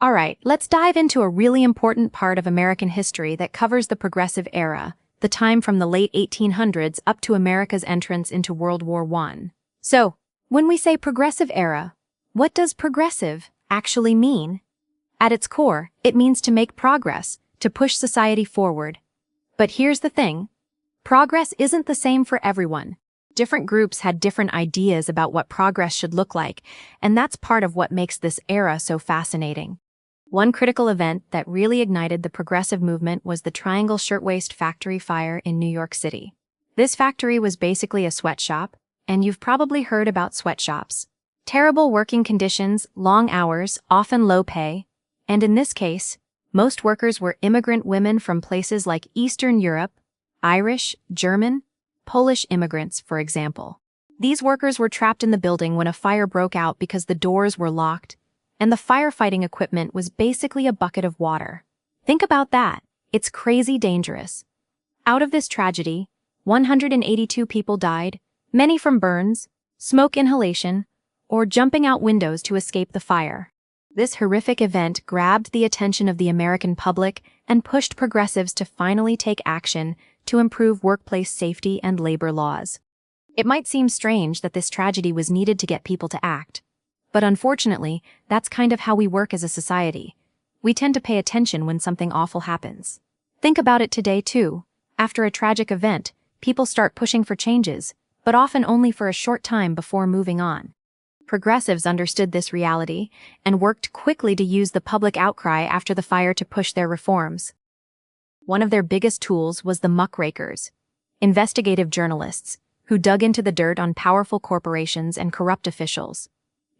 All right, let's dive into a really important part of American history that covers the Progressive Era, the time from the late 1800s up to America's entrance into World War I. So, when we say Progressive Era, what does progressive actually mean? At its core, it means to make progress, to push society forward. But here's the thing. Progress isn't the same for everyone. Different groups had different ideas about what progress should look like, and that's part of what makes this era so fascinating. One critical event that really ignited the progressive movement was the Triangle Shirtwaist Factory fire in New York City. This factory was basically a sweatshop, and you've probably heard about sweatshops. Terrible working conditions, long hours, often low pay, and in this case, most workers were immigrant women from places like Eastern Europe, Irish, German, Polish immigrants, for example. These workers were trapped in the building when a fire broke out because the doors were locked, and the firefighting equipment was basically a bucket of water. Think about that. It's crazy dangerous. Out of this tragedy, 182 people died, many from burns, smoke inhalation, or jumping out windows to escape the fire. This horrific event grabbed the attention of the American public and pushed progressives to finally take action to improve workplace safety and labor laws. It might seem strange that this tragedy was needed to get people to act, but unfortunately, that's kind of how we work as a society. We tend to pay attention when something awful happens. Think about it today too. After a tragic event, people start pushing for changes, but often only for a short time before moving on. Progressives understood this reality and worked quickly to use the public outcry after the fire to push their reforms. One of their biggest tools was the muckrakers, investigative journalists, who dug into the dirt on powerful corporations and corrupt officials.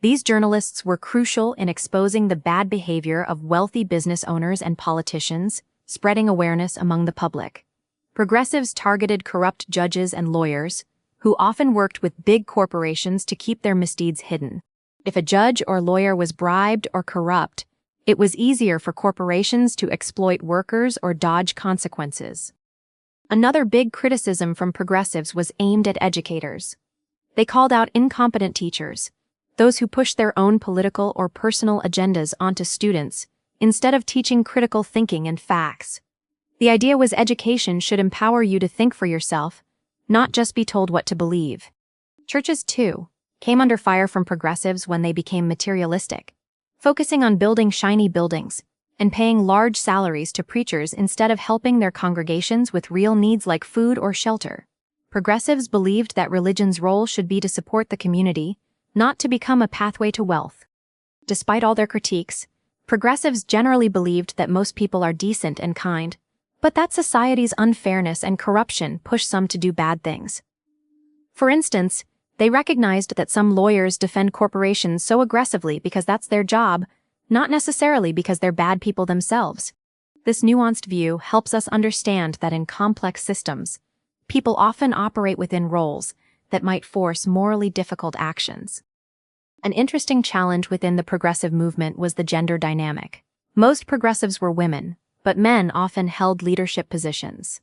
These journalists were crucial in exposing the bad behavior of wealthy business owners and politicians, spreading awareness among the public. Progressives targeted corrupt judges and lawyers, who often worked with big corporations to keep their misdeeds hidden. If a judge or lawyer was bribed or corrupt, it was easier for corporations to exploit workers or dodge consequences. Another big criticism from progressives was aimed at educators. They called out incompetent teachers, those who pushed their own political or personal agendas onto students, instead of teaching critical thinking and facts. The idea was education should empower you to think for yourself, not just be told what to believe. Churches, too, came under fire from progressives when they became materialistic, focusing on building shiny buildings and paying large salaries to preachers instead of helping their congregations with real needs like food or shelter. Progressives believed that religion's role should be to support the community, not to become a pathway to wealth. Despite all their critiques, progressives generally believed that most people are decent and kind, but that society's unfairness and corruption push some to do bad things. For instance, they recognized that some lawyers defend corporations so aggressively because that's their job, not necessarily because they're bad people themselves. This nuanced view helps us understand that in complex systems, people often operate within roles that might force morally difficult actions. An interesting challenge within the progressive movement was the gender dynamic. Most progressives were women, but men often held leadership positions.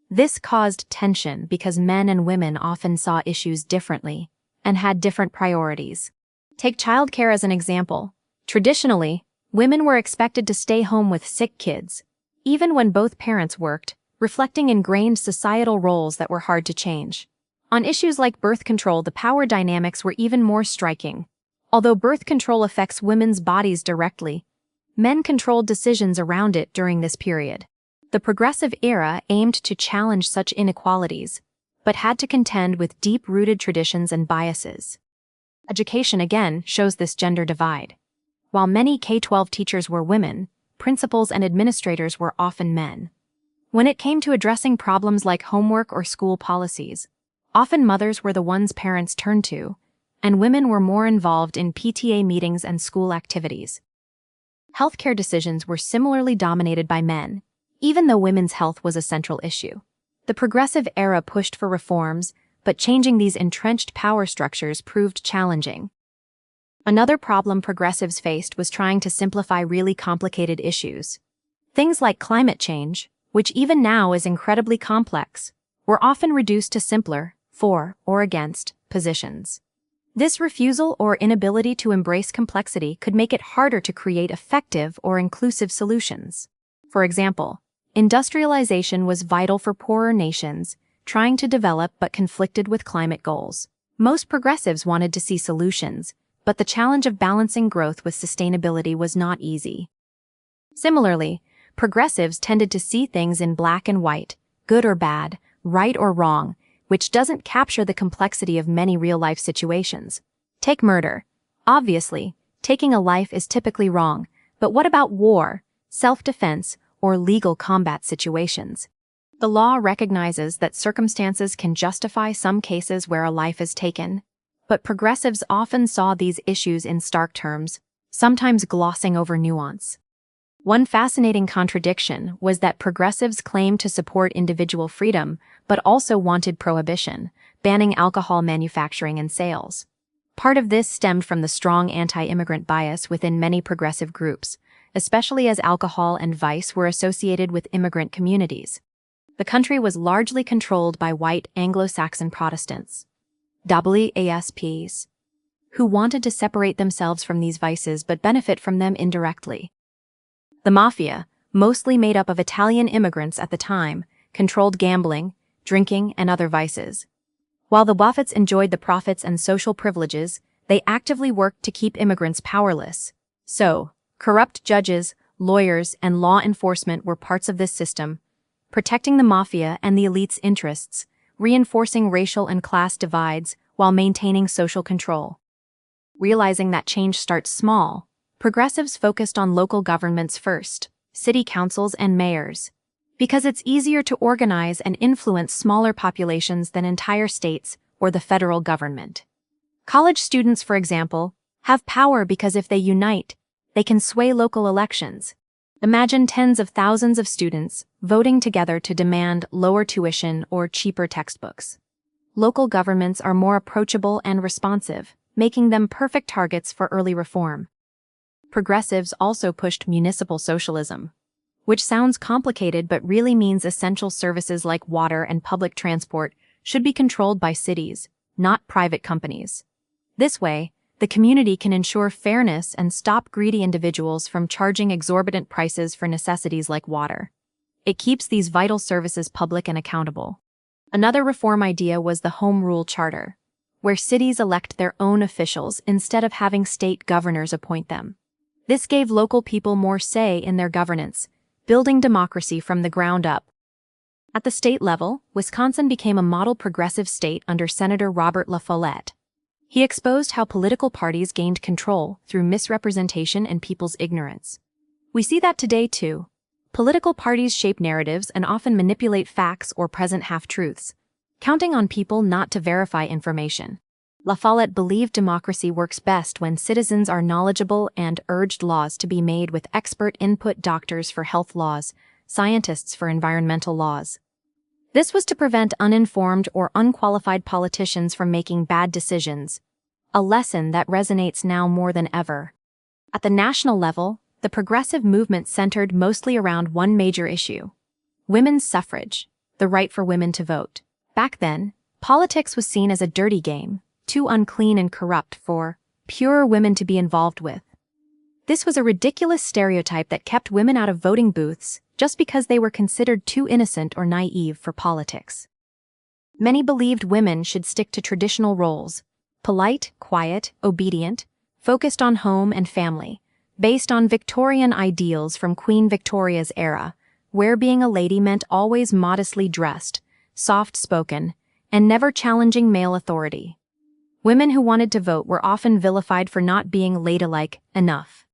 This caused tension because men and women often saw issues differently and had different priorities. Take childcare as an example. Traditionally, women were expected to stay home with sick kids, even when both parents worked, reflecting ingrained societal roles that were hard to change. On issues like birth control, the power dynamics were even more striking. Although birth control affects women's bodies directly, men controlled decisions around it during this period. The progressive era aimed to challenge such inequalities, but had to contend with deep-rooted traditions and biases. Education again shows this gender divide. While many K-12 teachers were women, principals and administrators were often men. When it came to addressing problems like homework or school policies, often mothers were the ones parents turned to, and women were more involved in PTA meetings and school activities. Healthcare decisions were similarly dominated by men, even though women's health was a central issue. The progressive era pushed for reforms, but changing these entrenched power structures proved challenging. Another problem progressives faced was trying to simplify really complicated issues. Things like climate change, which even now is incredibly complex, were often reduced to simpler, for or against, positions. This refusal or inability to embrace complexity could make it harder to create effective or inclusive solutions. For example, industrialization was vital for poorer nations, trying to develop but conflicted with climate goals. Most progressives wanted to see solutions, but the challenge of balancing growth with sustainability was not easy. Similarly, progressives tended to see things in black and white, good or bad, right or wrong, which doesn't capture the complexity of many real-life situations. Take murder. Obviously, taking a life is typically wrong, but what about war, self-defense, or legal combat situations? The law recognizes that circumstances can justify some cases where a life is taken, but progressives often saw these issues in stark terms, sometimes glossing over nuance. One fascinating contradiction was that progressives claimed to support individual freedom, but also wanted prohibition, banning alcohol manufacturing and sales. Part of this stemmed from the strong anti-immigrant bias within many progressive groups, especially as alcohol and vice were associated with immigrant communities. The country was largely controlled by white Anglo-Saxon Protestants, WASPs, who wanted to separate themselves from these vices but benefit from them indirectly. The mafia, mostly made up of Italian immigrants at the time, controlled gambling, drinking, and other vices. While the Buffetts enjoyed the profits and social privileges, they actively worked to keep immigrants powerless. So, corrupt judges, lawyers, and law enforcement were parts of this system, protecting the mafia and the elite's interests, reinforcing racial and class divides while maintaining social control. Realizing that change starts small, progressives focused on local governments first, city councils and mayors, because it's easier to organize and influence smaller populations than entire states or the federal government. College students, for example, have power because if they unite, they can sway local elections. Imagine tens of thousands of students voting together to demand lower tuition or cheaper textbooks. Local governments are more approachable and responsive, making them perfect targets for early reform. Progressives also pushed municipal socialism, which sounds complicated but really means essential services like water and public transport should be controlled by cities, not private companies. This way, the community can ensure fairness and stop greedy individuals from charging exorbitant prices for necessities like water. It keeps these vital services public and accountable. Another reform idea was the Home Rule Charter, where cities elect their own officials instead of having state governors appoint them. This gave local people more say in their governance, building democracy from the ground up. At the state level, Wisconsin became a model progressive state under Senator Robert La Follette. He exposed how political parties gained control through misrepresentation and people's ignorance. We see that today too. Political parties shape narratives and often manipulate facts or present half-truths, counting on people not to verify information. La Follette believed democracy works best when citizens are knowledgeable and urged laws to be made with expert input: doctors for health laws, scientists for environmental laws. This was to prevent uninformed or unqualified politicians from making bad decisions, a lesson that resonates now more than ever. At the national level, the progressive movement centered mostly around one major issue: women's suffrage, the right for women to vote. Back then, politics was seen as a dirty game, too unclean and corrupt for pure women to be involved with. This was a ridiculous stereotype that kept women out of voting booths just because they were considered too innocent or naive for politics. Many believed women should stick to traditional roles: polite, quiet, obedient, focused on home and family, based on Victorian ideals from Queen Victoria's era, where being a lady meant always modestly dressed, soft-spoken, and never challenging male authority. Women who wanted to vote were often vilified for not being ladylike enough.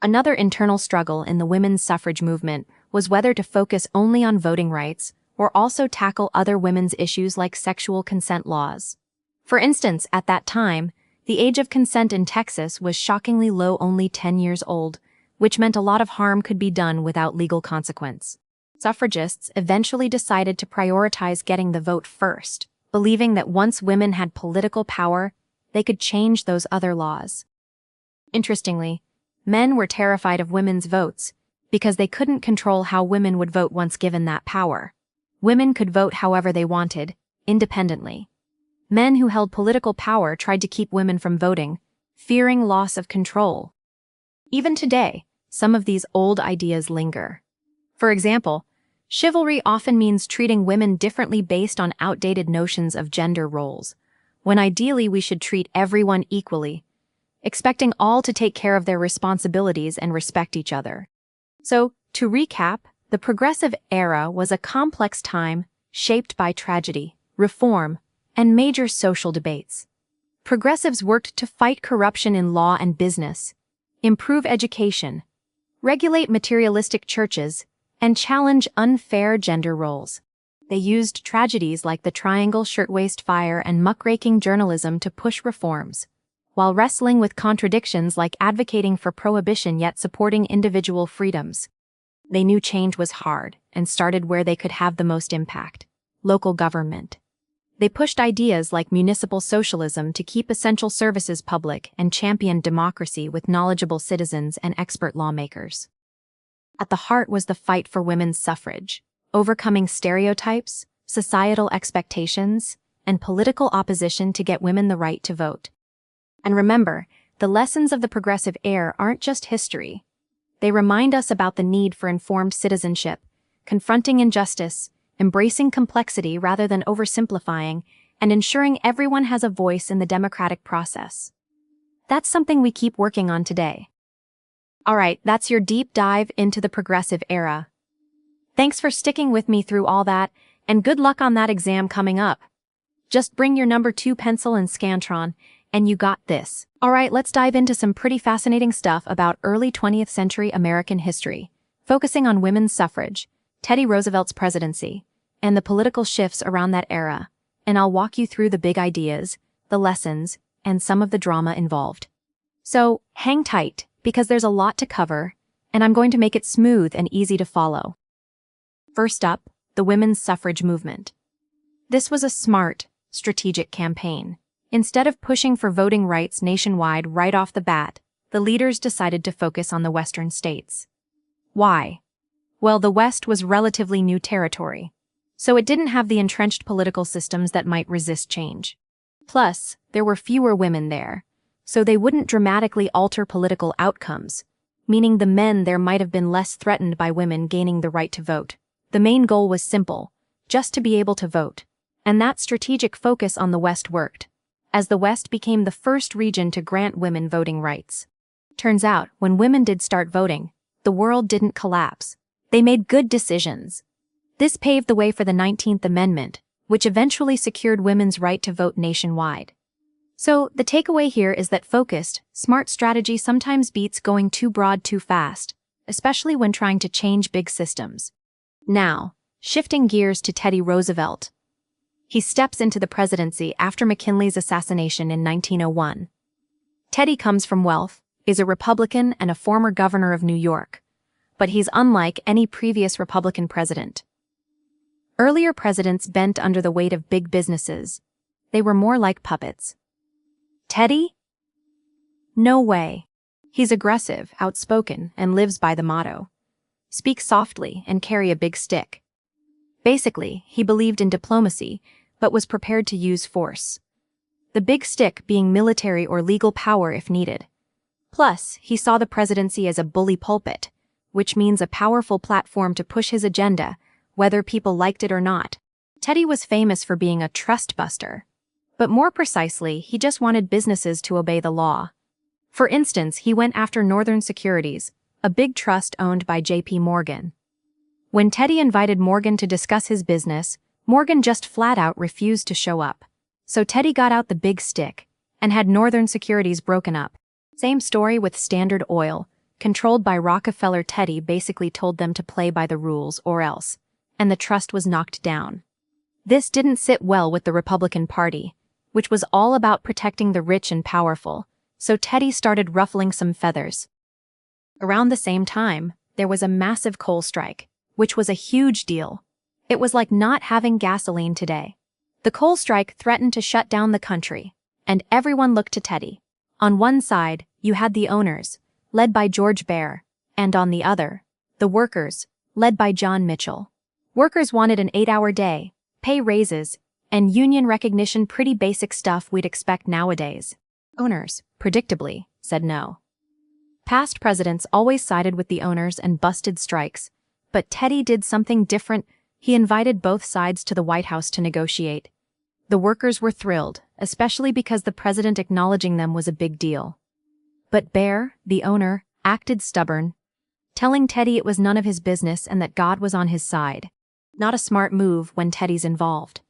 Another internal struggle in the women's suffrage movement was whether to focus only on voting rights or also tackle other women's issues like sexual consent laws. For instance, at that time, the age of consent in Texas was shockingly low, only 10 years old, which meant a lot of harm could be done without legal consequence. Suffragists eventually decided to prioritize getting the vote first, believing that once women had political power, they could change those other laws. Interestingly, men were terrified of women's votes because they couldn't control how women would vote once given that power. Women could vote however they wanted, independently. Men who held political power tried to keep women from voting, fearing loss of control. Even today, some of these old ideas linger. For example, chivalry often means treating women differently based on outdated notions of gender roles, when ideally we should treat everyone equally, expecting all to take care of their responsibilities and respect each other. So, to recap, the Progressive Era was a complex time shaped by tragedy, reform, and major social debates. Progressives worked to fight corruption in law and business, improve education, regulate materialistic churches, and challenge unfair gender roles. They used tragedies like the Triangle Shirtwaist Fire and muckraking journalism to push reforms, while wrestling with contradictions like advocating for prohibition yet supporting individual freedoms. They knew change was hard and started where they could have the most impact: local government. They pushed ideas like municipal socialism to keep essential services public and championed democracy with knowledgeable citizens and expert lawmakers. At the heart was the fight for women's suffrage, overcoming stereotypes, societal expectations, and political opposition to get women the right to vote. And remember, the lessons of the Progressive Era aren't just history. They remind us about the need for informed citizenship, confronting injustice, embracing complexity rather than oversimplifying, and ensuring everyone has a voice in the democratic process. That's something we keep working on today. Alright, that's your deep dive into the Progressive Era. Thanks for sticking with me through all that, and good luck on that exam coming up. Just bring your number 2 pencil and Scantron, and you got this. Alright, let's dive into some pretty fascinating stuff about early 20th century American history, focusing on women's suffrage, Teddy Roosevelt's presidency, and the political shifts around that era, and I'll walk you through the big ideas, the lessons, and some of the drama involved. So, hang tight, because there's a lot to cover, and I'm going to make it smooth and easy to follow. First up, the women's suffrage movement. This was a smart, strategic campaign. Instead of pushing for voting rights nationwide right off the bat, the leaders decided to focus on the western states. Why? Well, the West was relatively new territory, so it didn't have the entrenched political systems that might resist change. Plus, there were fewer women there, so they wouldn't dramatically alter political outcomes, meaning the men there might have been less threatened by women gaining the right to vote. The main goal was simple: just to be able to vote. And that strategic focus on the West worked, as the West became the first region to grant women voting rights. Turns out, when women did start voting, the world didn't collapse. They made good decisions. This paved the way for the 19th Amendment, which eventually secured women's right to vote nationwide. So, the takeaway here is that focused, smart strategy sometimes beats going too broad too fast, especially when trying to change big systems. Now, shifting gears to Teddy Roosevelt. He steps into the presidency after McKinley's assassination in 1901. Teddy comes from wealth, is a Republican and a former governor of New York, but he's unlike any previous Republican president. Earlier presidents bent under the weight of big businesses. They were more like puppets. Teddy? No way. He's aggressive, outspoken, and lives by the motto: speak softly and carry a big stick. Basically, he believed in diplomacy, but was prepared to use force. The big stick being military or legal power if needed. Plus, he saw the presidency as a bully pulpit, which means a powerful platform to push his agenda, whether people liked it or not. Teddy was famous for being a trust buster. But more precisely, he just wanted businesses to obey the law. For instance, he went after Northern Securities, a big trust owned by J.P. Morgan. When Teddy invited Morgan to discuss his business, Morgan just flat out refused to show up. So Teddy got out the big stick and had Northern Securities broken up. Same story with Standard Oil, controlled by Rockefeller. Teddy basically told them to play by the rules or else, and the trust was knocked down. This didn't sit well with the Republican Party, which was all about protecting the rich and powerful, so Teddy started ruffling some feathers. Around the same time, there was a massive coal strike, which was a huge deal. It was like not having gasoline today. The coal strike threatened to shut down the country, and everyone looked to Teddy. On one side, you had the owners, led by George Baer, and on the other, the workers, led by John Mitchell. Workers wanted an 8-hour day, pay raises, and union recognition, pretty basic stuff we'd expect nowadays. Owners, predictably, said no. Past presidents always sided with the owners and busted strikes, but Teddy did something different. He invited both sides to the White House to negotiate. The workers were thrilled, especially because the president acknowledging them was a big deal. But Bear, the owner, acted stubborn, telling Teddy it was none of his business and that God was on his side. Not a smart move when Teddy's involved.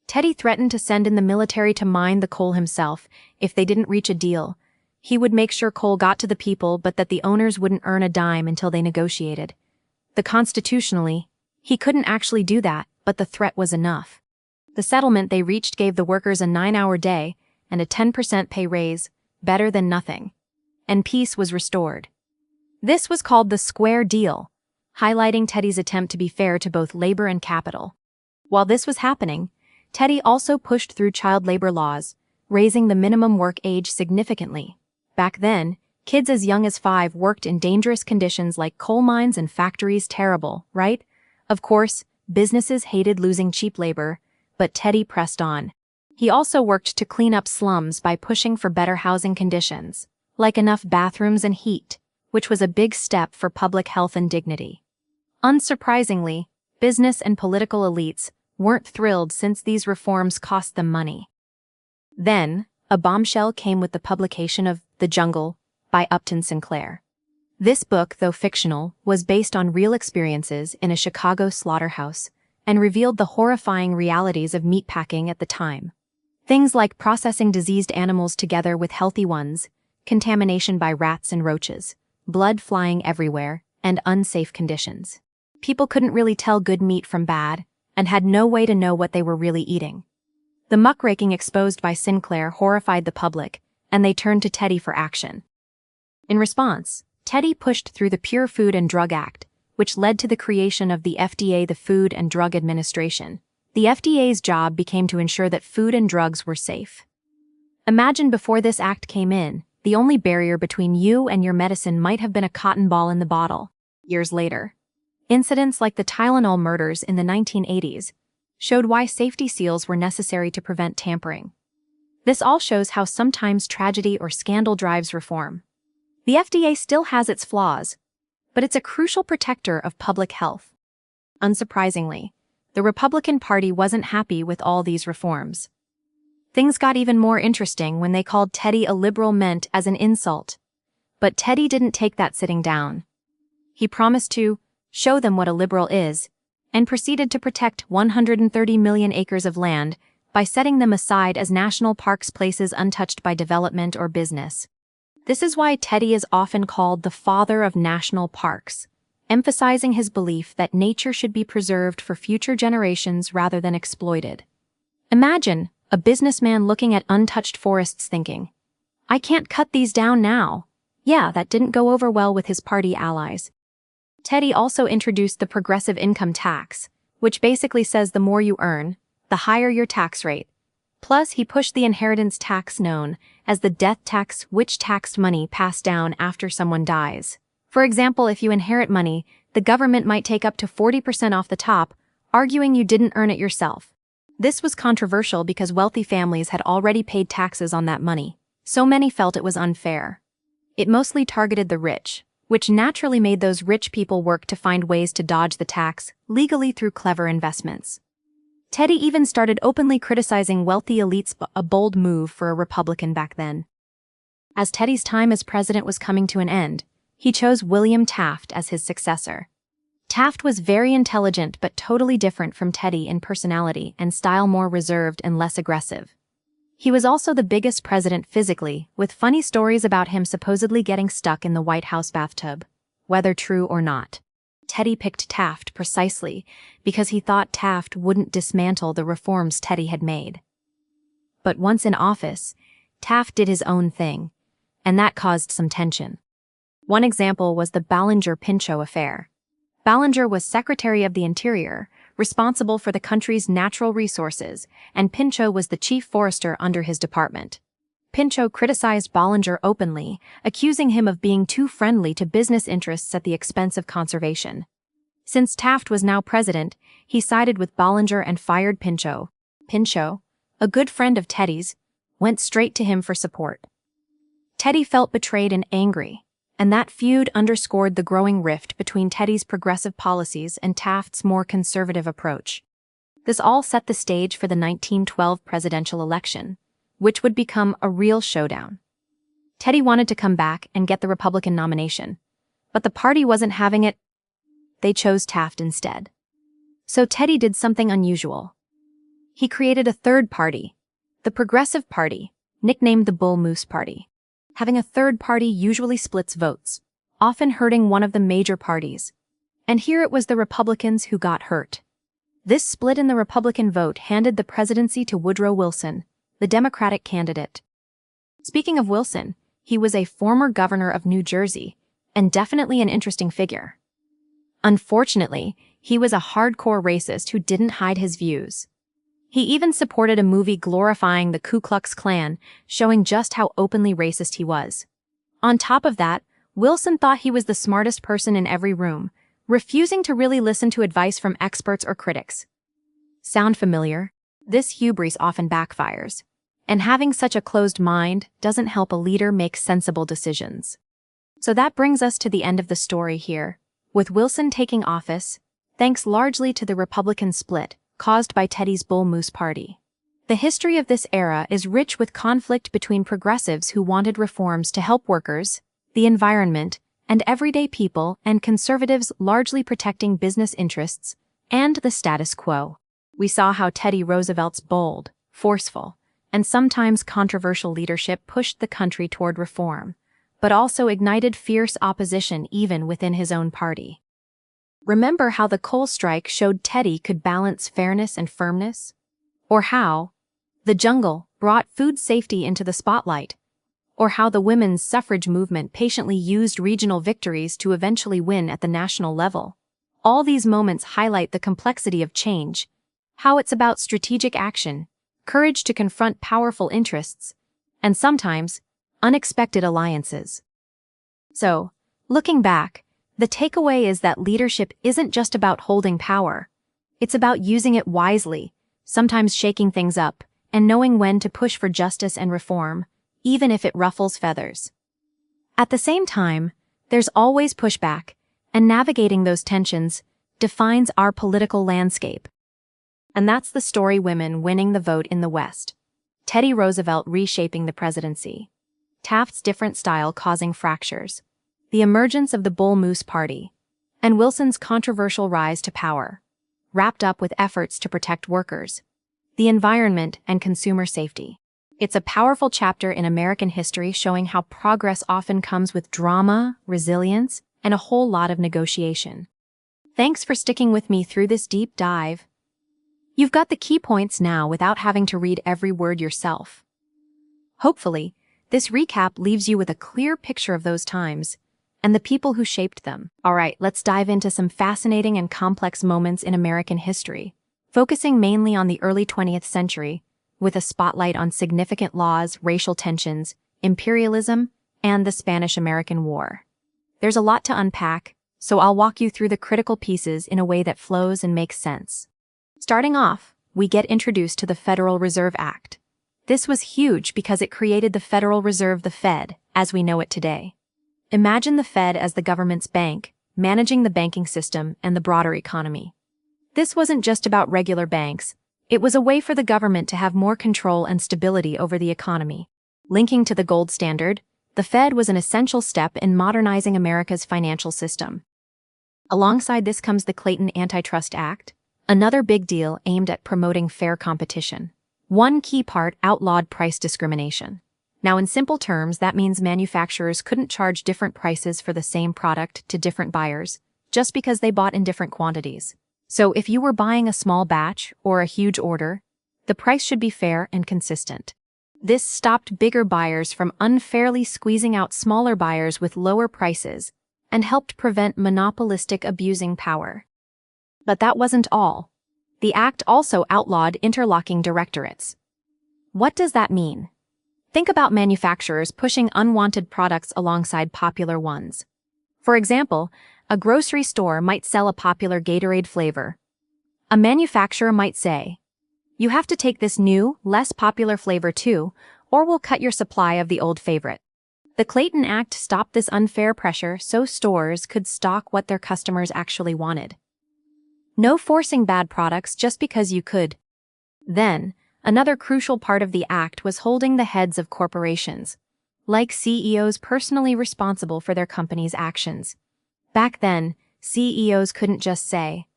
Teddy threatened to send in the military to mine the coal himself if they didn't reach a deal. He would make sure coal got to the people but that the owners wouldn't earn a dime until they negotiated. Constitutionally, he couldn't actually do that, but the threat was enough. The settlement they reached gave the workers a 9-hour day and a 10% pay raise, better than nothing. And peace was restored. This was called the Square Deal, highlighting Teddy's attempt to be fair to both labor and capital. While this was happening, Teddy also pushed through child labor laws, raising the minimum work age significantly. Back then, kids as young as 5 worked in dangerous conditions like coal mines and factories. Terrible, right? Of course, businesses hated losing cheap labor, but Teddy pressed on. He also worked to clean up slums by pushing for better housing conditions, like enough bathrooms and heat, which was a big step for public health and dignity. Unsurprisingly, business and political elites weren't thrilled since these reforms cost them money. Then, a bombshell came with the publication of The Jungle by Upton Sinclair. This book, though fictional, was based on real experiences in a Chicago slaughterhouse and revealed the horrifying realities of meatpacking at the time. Things like processing diseased animals together with healthy ones, contamination by rats and roaches, blood flying everywhere, and unsafe conditions. People couldn't really tell good meat from bad, and had no way to know what they were really eating. The muckraking exposed by Sinclair horrified the public, and they turned to Teddy for action. In response, Teddy pushed through the Pure Food and Drug Act, which led to the creation of the FDA, the Food and Drug Administration. The FDA's job became to ensure that food and drugs were safe. Imagine before this act came in, the only barrier between you and your medicine might have been a cotton ball in the bottle. Years later, incidents like the Tylenol murders in the 1980s showed why safety seals were necessary to prevent tampering. This all shows how sometimes tragedy or scandal drives reform. The FDA still has its flaws, but it's a crucial protector of public health. Unsurprisingly, the Republican Party wasn't happy with all these reforms. Things got even more interesting when they called Teddy a liberal, meant as an insult. But Teddy didn't take that sitting down. He promised to show them what a liberal is, and proceeded to protect 130 million acres of land by setting them aside as national parks, places untouched by development or business. This is why Teddy is often called the father of national parks, emphasizing his belief that nature should be preserved for future generations rather than exploited. Imagine a businessman looking at untouched forests thinking, "I can't cut these down now." Yeah, that didn't go over well with his party allies. Teddy also introduced the progressive income tax, which basically says the more you earn, the higher your tax rate. Plus, he pushed the inheritance tax known as the death tax, which taxed money passed down after someone dies. For example, if you inherit money, the government might take up to 40% off the top, arguing you didn't earn it yourself. This was controversial because wealthy families had already paid taxes on that money, so many felt it was unfair. It mostly targeted the rich, which naturally made those rich people work to find ways to dodge the tax legally through clever investments. Teddy even started openly criticizing wealthy elites, a bold move for a Republican back then. As Teddy's time as president was coming to an end, he chose William Taft as his successor. Taft was very intelligent but totally different from Teddy in personality and style, more reserved and less aggressive. He was also the biggest president physically, with funny stories about him supposedly getting stuck in the White House bathtub. Whether true or not, Teddy picked Taft precisely because he thought Taft wouldn't dismantle the reforms Teddy had made. But once in office, Taft did his own thing, and that caused some tension. One example was the Ballinger-Pinchot affair. Ballinger was Secretary of the Interior, responsible for the country's natural resources, and Pinchot was the chief forester under his department. Pinchot criticized Ballinger openly, accusing him of being too friendly to business interests at the expense of conservation. Since Taft was now president, he sided with Ballinger and fired Pinchot, Pinchot, a good friend of Teddy's, went straight to him for support. Teddy felt betrayed and angry, and that feud underscored the growing rift between Teddy's progressive policies and Taft's more conservative approach. This all set the stage for the 1912 presidential election, which would become a real showdown. Teddy wanted to come back and get the Republican nomination, but the party wasn't having it. They chose Taft instead. So Teddy did something unusual. He created a third party, the Progressive Party, nicknamed the Bull Moose Party. Having a third party usually splits votes, often hurting one of the major parties. And here it was the Republicans who got hurt. This split in the Republican vote handed the presidency to Woodrow Wilson, the Democratic candidate. Speaking of Wilson, he was a former governor of New Jersey, and definitely an interesting figure. Unfortunately, he was a hardcore racist who didn't hide his views. He even supported a movie glorifying the Ku Klux Klan, showing just how openly racist he was. On top of that, Wilson thought he was the smartest person in every room, refusing to really listen to advice from experts or critics. Sound familiar? This hubris often backfires, and having such a closed mind doesn't help a leader make sensible decisions. So that brings us to the end of the story here, with Wilson taking office, thanks largely to the Republican split caused by Teddy's Bull Moose Party. The history of this era is rich with conflict between progressives who wanted reforms to help workers, the environment, and everyday people, and conservatives largely protecting business interests and the status quo. We saw how Teddy Roosevelt's bold, forceful, and sometimes controversial leadership pushed the country toward reform, but also ignited fierce opposition even within his own party. Remember how the coal strike showed Teddy could balance fairness and firmness? Or how the jungle brought food safety into the spotlight? Or how the women's suffrage movement patiently used regional victories to eventually win at the national level? All these moments highlight the complexity of change, how it's about strategic action, courage to confront powerful interests, and sometimes unexpected alliances. So, looking back, the takeaway is that leadership isn't just about holding power. It's about using it wisely, sometimes shaking things up, and knowing when to push for justice and reform, even if it ruffles feathers. At the same time, there's always pushback, and navigating those tensions defines our political landscape. And that's the story: women winning the vote in the West, Teddy Roosevelt reshaping the presidency, Taft's different style causing fractures, the emergence of the Bull Moose Party, and Wilson's controversial rise to power, wrapped up with efforts to protect workers, the environment, and consumer safety. It's a powerful chapter in American history showing how progress often comes with drama, resilience, and a whole lot of negotiation. Thanks for sticking with me through this deep dive. You've got the key points now without having to read every word yourself. Hopefully, this recap leaves you with a clear picture of those times and the people who shaped them. All right, let's dive into some fascinating and complex moments in American history, focusing mainly on the early 20th century, with a spotlight on significant laws, racial tensions, imperialism, and the Spanish-American War. There's a lot to unpack, so I'll walk you through the critical pieces in a way that flows and makes sense. Starting off, we get introduced to the Federal Reserve Act. This was huge because it created the Federal Reserve, the Fed, as we know it today. Imagine the Fed as the government's bank, managing the banking system and the broader economy. This wasn't just about regular banks. It was a way for the government to have more control and stability over the economy. Linking to the gold standard, the Fed was an essential step in modernizing America's financial system. Alongside this comes the Clayton Antitrust Act, another big deal aimed at promoting fair competition. One key part outlawed price discrimination. Now, in simple terms, that means manufacturers couldn't charge different prices for the same product to different buyers, just because they bought in different quantities. So if you were buying a small batch or a huge order, the price should be fair and consistent. This stopped bigger buyers from unfairly squeezing out smaller buyers with lower prices and helped prevent monopolistic abusing power. But that wasn't all. The act also outlawed interlocking directorates. What does that mean? Think about manufacturers pushing unwanted products alongside popular ones. For example, a grocery store might sell a popular Gatorade flavor. A manufacturer might say, You have to take this new, less popular flavor too, or we'll cut your supply of the old favorite. The Clayton Act stopped this unfair pressure so stores could stock what their customers actually wanted. No forcing bad products just because you could. Then, another crucial part of the act was holding the heads of corporations, like CEOs, personally responsible for their company's actions. Back then, CEOs couldn't just say,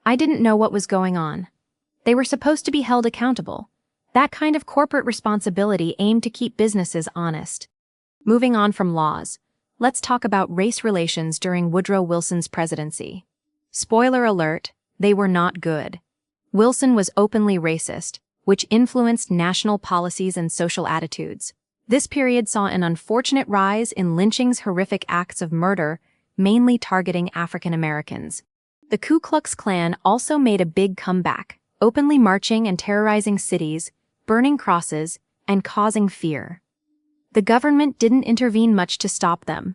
"I didn't know what was going on." They were supposed to be held accountable. That kind of corporate responsibility aimed to keep businesses honest. Moving on from laws, let's talk about race relations during Woodrow Wilson's presidency. Spoiler alert, they were not good. Wilson was openly racist, which influenced national policies and social attitudes. This period saw an unfortunate rise in lynchings, horrific acts of murder, mainly targeting African Americans. The Ku Klux Klan also made a big comeback, openly marching and terrorizing cities, burning crosses, and causing fear. The government didn't intervene much to stop them.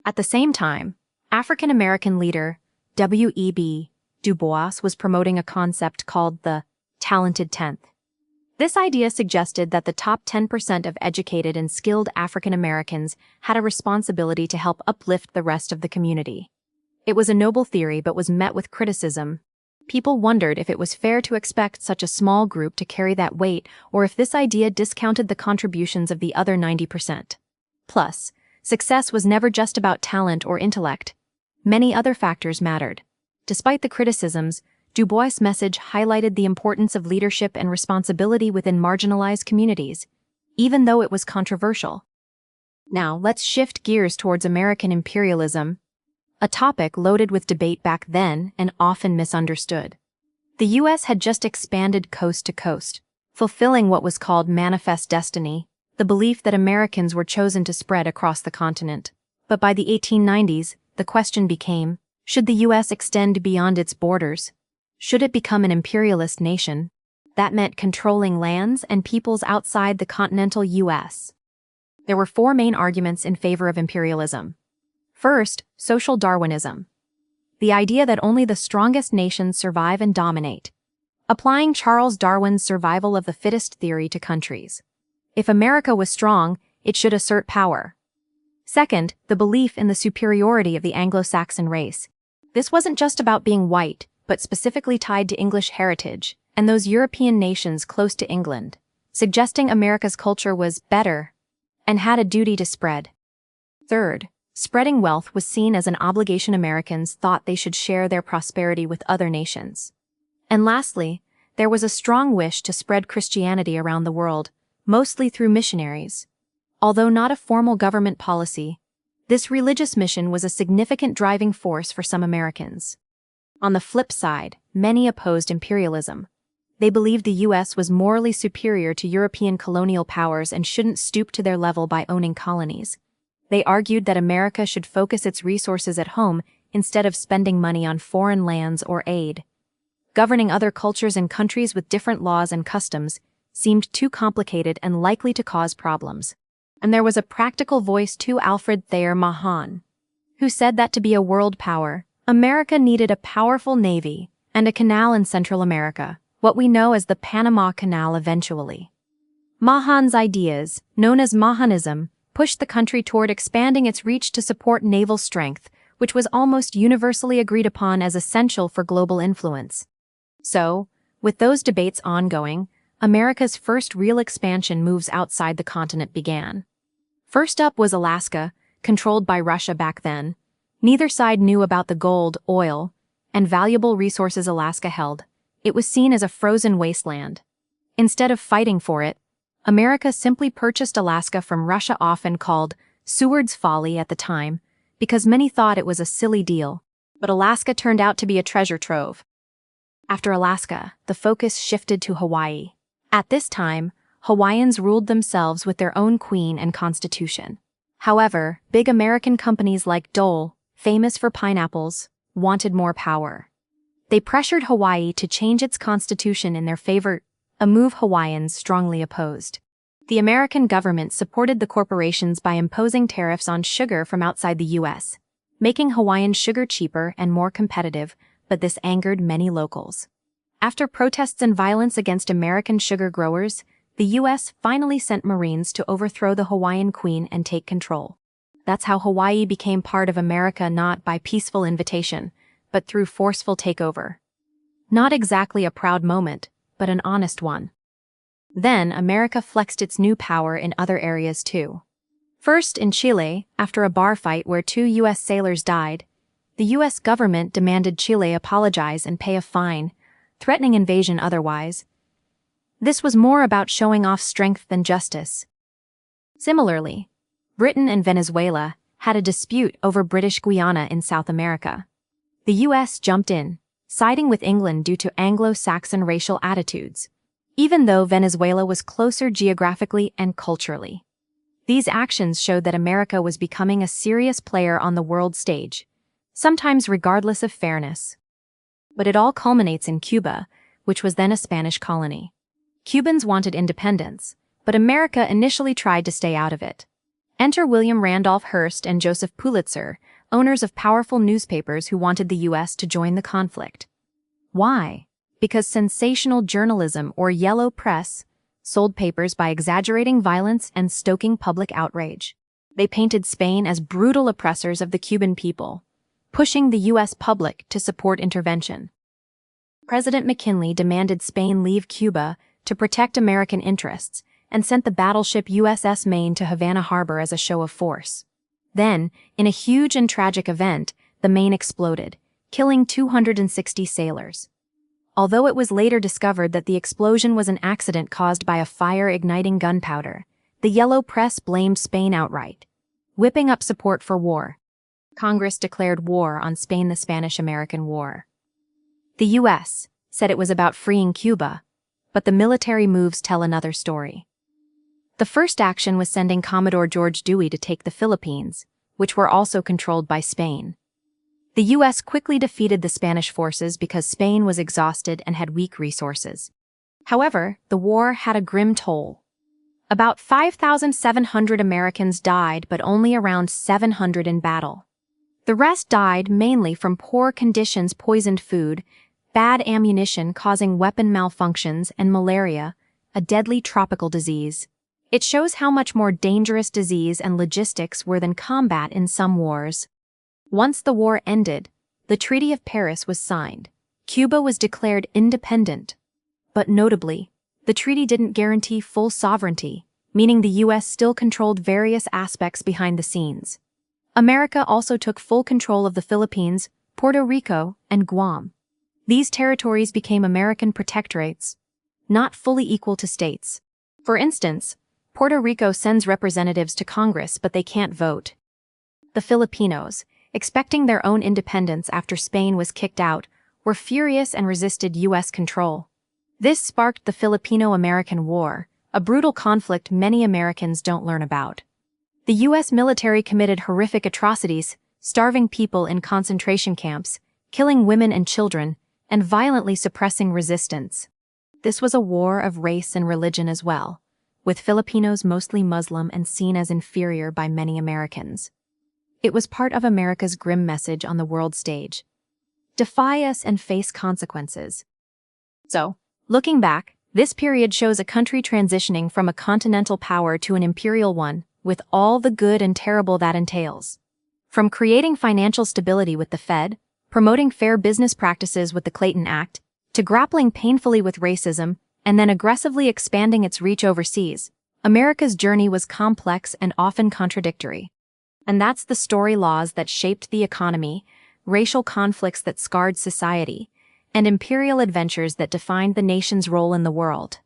At the same time, African American leader W.E.B. Du Bois was promoting a concept called the talented tenth. This idea suggested that the top 10% of educated and skilled African Americans had a responsibility to help uplift the rest of the community. It was a noble theory but was met with criticism. People wondered if it was fair to expect such a small group to carry that weight, or if this idea discounted the contributions of the other 90%. Plus, success was never just about talent or intellect. Many other factors mattered. Despite the criticisms, Du Bois' message highlighted the importance of leadership and responsibility within marginalized communities, even though it was controversial. Now, let's shift gears towards American imperialism, a topic loaded with debate back then and often misunderstood. The U.S. had just expanded coast to coast, fulfilling what was called manifest destiny, the belief that Americans were chosen to spread across the continent. But by the 1890s, the question became, should the U.S. extend beyond its borders? Should it become an imperialist nation? That meant controlling lands and peoples outside the continental U.S. There were four main arguments in favor of imperialism. First, social Darwinism. The idea that only the strongest nations survive and dominate, applying Charles Darwin's survival of the fittest theory to countries. If America was strong, it should assert power. Second, the belief in the superiority of the Anglo-Saxon race. This wasn't just about being white, but specifically tied to English heritage and those European nations close to England, suggesting America's culture was better and had a duty to spread. Third, spreading wealth was seen as an obligation. Americans thought they should share their prosperity with other nations. And lastly, there was a strong wish to spread Christianity around the world, mostly through missionaries. Although not a formal government policy, this religious mission was a significant driving force for some Americans. On the flip side, many opposed imperialism. They believed the U.S. was morally superior to European colonial powers and shouldn't stoop to their level by owning colonies. They argued that America should focus its resources at home instead of spending money on foreign lands or aid. Governing other cultures and countries with different laws and customs seemed too complicated and likely to cause problems. And there was a practical voice too, Alfred Thayer Mahan, who said that to be a world power, America needed a powerful navy and a canal in Central America, what we know as the Panama Canal eventually. Mahan's ideas, known as Mahanism, pushed the country toward expanding its reach to support naval strength, which was almost universally agreed upon as essential for global influence. So, with those debates ongoing, America's first real expansion moves outside the continent began. First up was Alaska, controlled by Russia back then. Neither side knew about the gold, oil, and valuable resources Alaska held. It was seen as a frozen wasteland. Instead of fighting for it, America simply purchased Alaska from Russia, often called Seward's Folly at the time, because many thought it was a silly deal. But Alaska turned out to be a treasure trove. After Alaska, the focus shifted to Hawaii. At this time, Hawaiians ruled themselves with their own queen and constitution. However, big American companies like Dole, famous for pineapples, wanted more power. They pressured Hawaii to change its constitution in their favor, a move Hawaiians strongly opposed. The American government supported the corporations by imposing tariffs on sugar from outside the U.S., making Hawaiian sugar cheaper and more competitive, but this angered many locals. After protests and violence against American sugar growers, the U.S. finally sent Marines to overthrow the Hawaiian Queen and take control. That's how Hawaii became part of America, not by peaceful invitation, but through forceful takeover. Not exactly a proud moment, but an honest one. Then, America flexed its new power in other areas too. First, in Chile, after a bar fight where 2 U.S. sailors died, the U.S. government demanded Chile apologize and pay a fine, threatening invasion otherwise. This was more about showing off strength than justice. Similarly, Britain and Venezuela had a dispute over British Guiana in South America. The U.S. jumped in, siding with England due to Anglo-Saxon racial attitudes, even though Venezuela was closer geographically and culturally. These actions showed that America was becoming a serious player on the world stage, sometimes regardless of fairness. But it all culminates in Cuba, which was then a Spanish colony. Cubans wanted independence, but America initially tried to stay out of it. Enter William Randolph Hearst and Joseph Pulitzer, owners of powerful newspapers who wanted the U.S. to join the conflict. Why? Because sensational journalism, or yellow press, sold papers by exaggerating violence and stoking public outrage. They painted Spain as brutal oppressors of the Cuban people, pushing the U.S. public to support intervention. President McKinley demanded Spain leave Cuba to protect American interests and sent the battleship USS Maine to Havana Harbor as a show of force. Then, in a huge and tragic event, the Maine exploded, killing 260 sailors. Although it was later discovered that the explosion was an accident caused by a fire igniting gunpowder, the yellow press blamed Spain outright, whipping up support for war. Congress declared war on Spain, the Spanish-American War. The U.S. said it was about freeing Cuba, but the military moves tell another story. The first action was sending Commodore George Dewey to take the Philippines, which were also controlled by Spain. The U.S. quickly defeated the Spanish forces because Spain was exhausted and had weak resources. However, the war had a grim toll. About 5,700 Americans died, but only around 700 in battle. The rest died mainly from poor conditions, poisoned food, bad ammunition causing weapon malfunctions, and malaria, a deadly tropical disease. It shows how much more dangerous disease and logistics were than combat in some wars. Once the war ended, the Treaty of Paris was signed. Cuba was declared independent. But notably, the treaty didn't guarantee full sovereignty, meaning the U.S. still controlled various aspects behind the scenes. America also took full control of the Philippines, Puerto Rico, and Guam. These territories became American protectorates, not fully equal to states. For instance, Puerto Rico sends representatives to Congress, but they can't vote. The Filipinos, expecting their own independence after Spain was kicked out, were furious and resisted U.S. control. This sparked the Filipino-American War, a brutal conflict many Americans don't learn about. The U.S. military committed horrific atrocities, starving people in concentration camps, killing women and children, and violently suppressing resistance. This was a war of race and religion as well, with Filipinos mostly Muslim and seen as inferior by many Americans. It was part of America's grim message on the world stage: defy us and face consequences. So, looking back, this period shows a country transitioning from a continental power to an imperial one, with all the good and terrible that entails. From creating financial stability with the Fed, promoting fair business practices with the Clayton Act, to grappling painfully with racism, and then aggressively expanding its reach overseas, America's journey was complex and often contradictory. And that's the story: laws that shaped the economy, racial conflicts that scarred society, and imperial adventures that defined the nation's role in the world.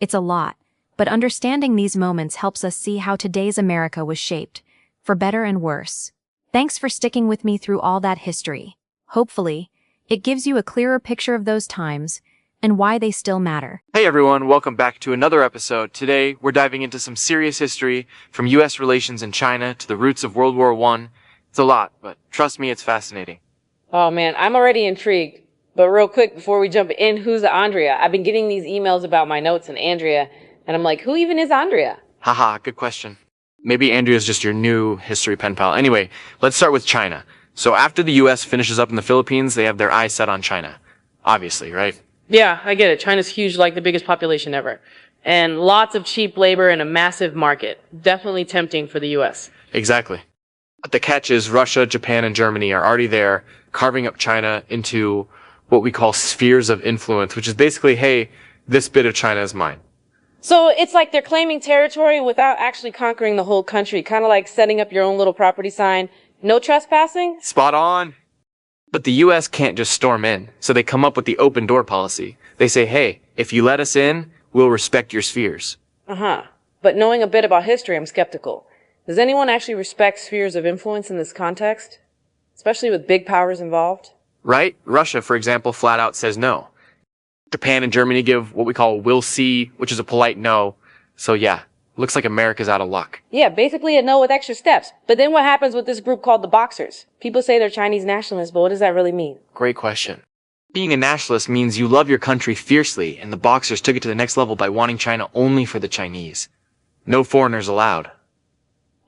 It's a lot, but understanding these moments helps us see how today's America was shaped, for better and worse. Thanks for sticking with me through all that history. Hopefully, it gives you a clearer picture of those times and why they still matter. Hey everyone, welcome back to another episode. Today, we're diving into some serious history, from U.S. relations in China to the roots of World War I. It's a lot, but trust me, it's fascinating. Oh man, I'm already intrigued. But real quick, before we jump in, who's Andrea? I've been getting these emails about my notes and Andrea, and I'm like, who even is Andrea? Haha, good question. Maybe Andrea's just your new history pen pal. Anyway, let's start with China. So after the U.S. finishes up in the Philippines, they have their eyes set on China. Obviously, right? Yeah, I get it. China's huge, like the biggest population ever. And lots of cheap labor and a massive market. Definitely tempting for the US. Exactly. But the catch is Russia, Japan, and Germany are already there, carving up China into what we call spheres of influence, which is basically, hey, this bit of China is mine. So it's like they're claiming territory without actually conquering the whole country. Kind of like setting up your own little property sign. No trespassing? Spot on. But the US can't just storm in, so they come up with the open door policy. They say, hey, if you let us in, we'll respect your spheres. Uh-huh. But knowing a bit about history, I'm skeptical. Does anyone actually respect spheres of influence in this context? Especially with big powers involved? Right? Russia, for example, flat out says no. Japan and Germany give what we call we'll see, which is a polite no. So yeah, looks like America's out of luck. Yeah, basically a no with extra steps. But then what happens with this group called the Boxers? People say they're Chinese nationalists, but what does that really mean? Great question. Being a nationalist means you love your country fiercely, and the Boxers took it to the next level by wanting China only for the Chinese. No foreigners allowed.